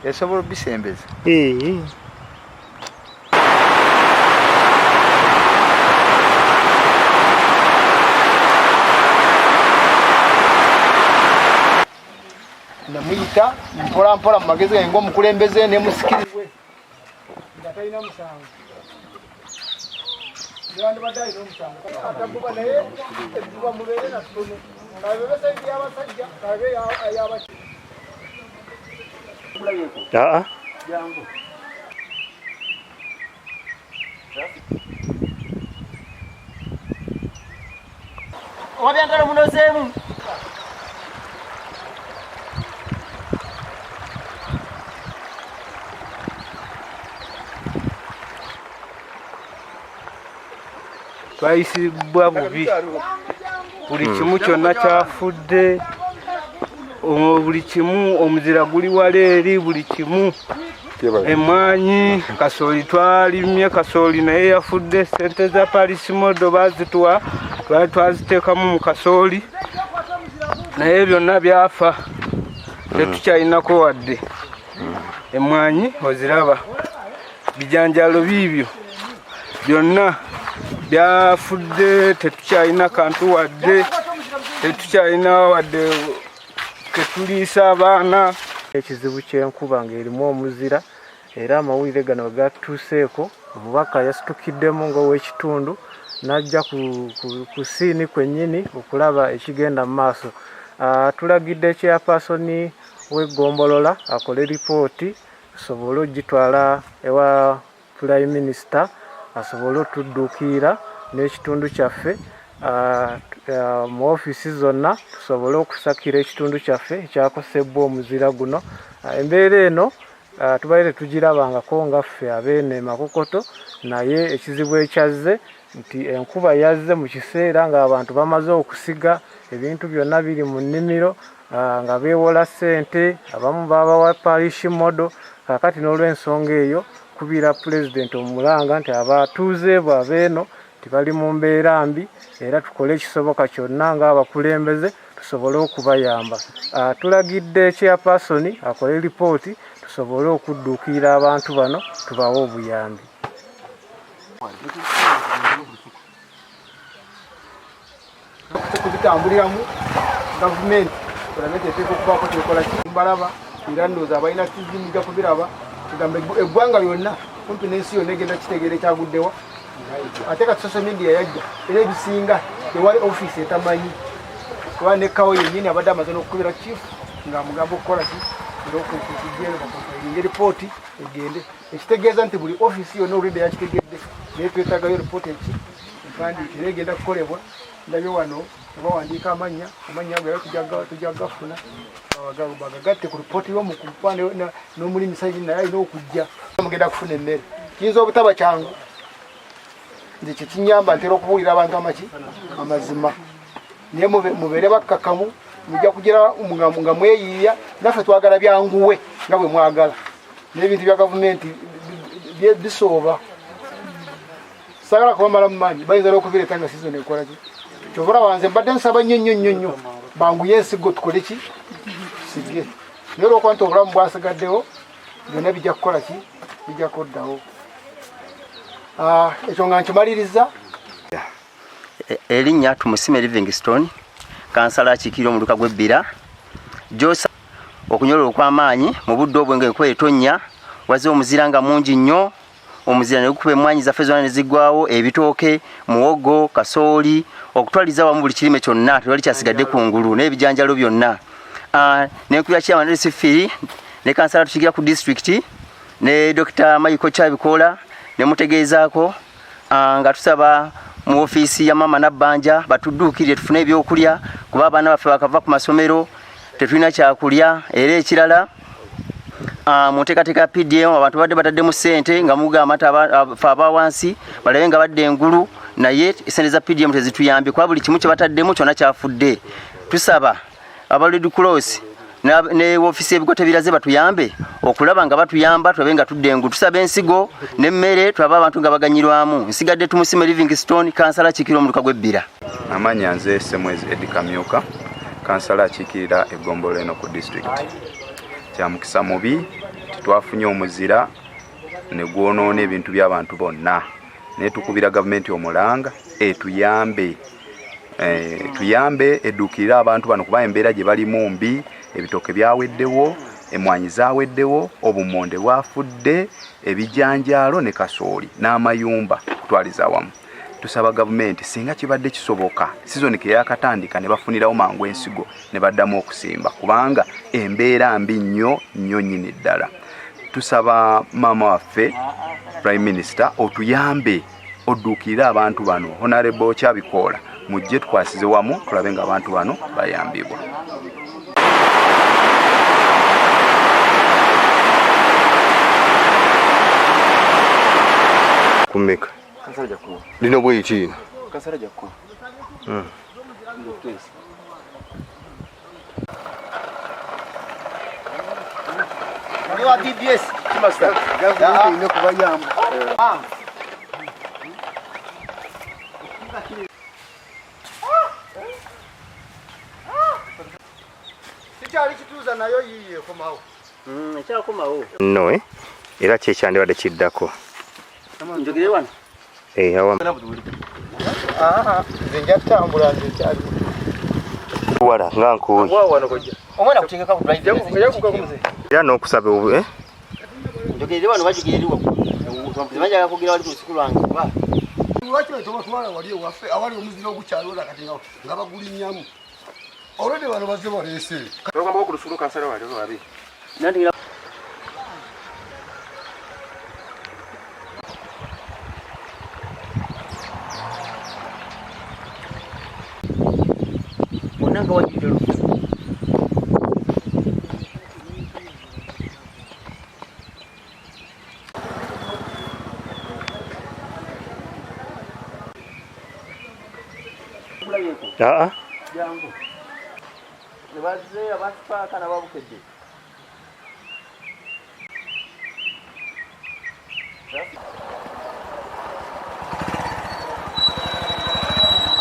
esobola bisembeza namuyita mpola mpola mu magezi gange ng'omukulembeze ne musikiriwe nga talina musango yandibadde alina omusango ataguba naye ebivuba mubeere na tono kabe besayidi y'abasajja kabe y'abaki jangu obyantala munozeemu twayisibwa bubi buli kimu kyonna kyafudde buli kimu omuzira guli wala eri buli kimu emwanyi kasooli twalimye kasooli naye yafudde sente za palisimodo bazituwa twali twaziteekamu mu kasooli naye byonna byafa tetukyalinako wadde emwanyi oziraba bijanjalo biibyo byonna byafudde tetukyalina kantu wadde tetukyalina wadde ketuliisa abaana ekizibu ky'enkuba ng'erimu omuzira era amawulire gano gatuuseeko omubaka yasitukiddemu ng'ow'ekitundu n'ajja ku siini kwennyini okulaba ekigenda mu maaso. Tulagidde chairpersoni w'eggombolola akole ripooti tusobole ogitwala ewa Prime Minister asobole otudduukira n'ekitundu kyaffe mu ofiisi zonna tusobole okusakira ekitundu kyaffe ekyakosebwa omuzira guno. Embeera eno tubaire tugirabangako ngaffe abeene Makokoto naye ekizibu ekyazze nti enkuba yazze mu kiseera ng'abantu bamaze okusiga ebintu byonna biri mu nnimiro nga beewola ssente abamu babawa parishi modo. Kakati n'olw'ensonga eyo kubira Pulezidenti omulanga nti abatuuze bo abeeno tibali mu mbeera mbi era tukole ekisoboka kyonna ng'abakulembeze tusobole okubayamba. Tulagidde chairpersoni akole ripooti tusobole okudduukira abantu bano tubawe obuyambi. kubitambuliramu gavumenti eteeka okubaako tekola kimbalaba era ndowooza abalina TV mujja kubiraba tugamba eggwanga lyonna kumpi n'ensi yonna egenda kitegeera ekyaguddewa ate ka social media yajja era ebisinga tewali ofiisi etamanyi kuba nekkawo yennyini abadde amaze n'okukubira chief ng'amugamba okukola ki era okugenda ripooti egende ekitegeeza nti buli ofiisi yonna olwedde yakitegedde naye twetaagayo ripooti eki empandiike era egenda kukolebwa. Ndabyo wano bawandiika amannya ago era tujja gafuna bagagatte ku ripooti y'omukupande n'omulimi sayidi naye alina okujja mugenda kufuna emmere. Kiyinza obutaba kyangu nze kyekinyamba ntera okubuulira abantu amazima naye mubeere bakkakkamu mujja kugira nga mweyiiya naffe twagala byanguwe nga bwe mwagala n'ebintu bya gavumenti bisooba sagala kubamala mu maanyi bayinza n'okubireeta nga sizoni ekola ki kyovula wanze mbadde nsaba nnyo banguye ensigo tukole ki sige naye olwokuba nti obulamu bwasigaddewo byonna bijja kukola ki bijja kuddawo. Ekyo nga nkimaliriza. Erinnya Tumusime Livingstone kansala akiikirira omuluka gw'ebbira Josa okunyolwa okw'amaanyi mu budde obwo ng'enkuba etonnya wazze omuzira nga mungi nnyo omuzira ne gukuba emmwanyi zaffe zonna ne ziggwawo ebitooke muwogo kasooli okutwaliza wamu buli kirime kyonna tewali kyasigadde kungulu n'ebijanjalo byonna. Nenkubira chairman Sifiri ne kansala tukigira ku district ne Dr. Michael Chabikola ne mutegeezaako nga tusaba mu ofiisi ya mama Nabbanja batudduukirire tufune ebyokulya kuba abaana baffe bakava ku masomero tetulina kyakulya era ekirala mu nteekateeka ya PDM abantu badde bataddemu ssente nga mugamba nti abafa abawansi balabe nga badde engulu naye essente za PDM tezituyambye kuba buli kimu kye bataddemu kyonna kyafudde. Tusaba aba Red Cross ne ofiisi y'ebigote biraze batuyambe okulaba nga batuyamba tulabe nga tudde engulu. Tusaba ensigo n'emmere tulaba abantu nga baganyirwamu. Nsigadde Tumusime Livingstone kansala akiikirira omuluka gw'ebbira. Amannya nze Semwezi Edi Kamyuka kansala akiikirira eggombolola eno ku district. Kya mukisa mubi twafunye omuzira ne gwonoona ebintu by'abantu bonna naye tukubira gavumenti omulanga tuyambe edduukirire abantu bano kuba embeera gye balimu mbi, ebitooke byaweddewo, emmwanyi zaaweddewo, obummonde bwafudde, ebijanjaalo ne kasooli n'amayumba kutwaliza awamu. Tusaba gavumenti singa kibadde kisoboka sizoni ke yakatandika ne bafunirawo mangu ensigo ne baddamu okusimba kubanga embeera mbi nnyo nnyini ddala. Tusaba maama waffe Prime Minister otuyambe odduukirire abantu bano. Honorable Kyabikoola mujje tukwasize wamu tulabe nga abantu bano bayambibwa. Kumeka lino bw'eki no era kyekyandibadde kiddako wala nga nkuyi era n'okusaba awali omuzira ogukyaloola kati nga bagulinnyamu olwedde bano bazze baleese Jangu. Nebazze abantu paaka nababukedde.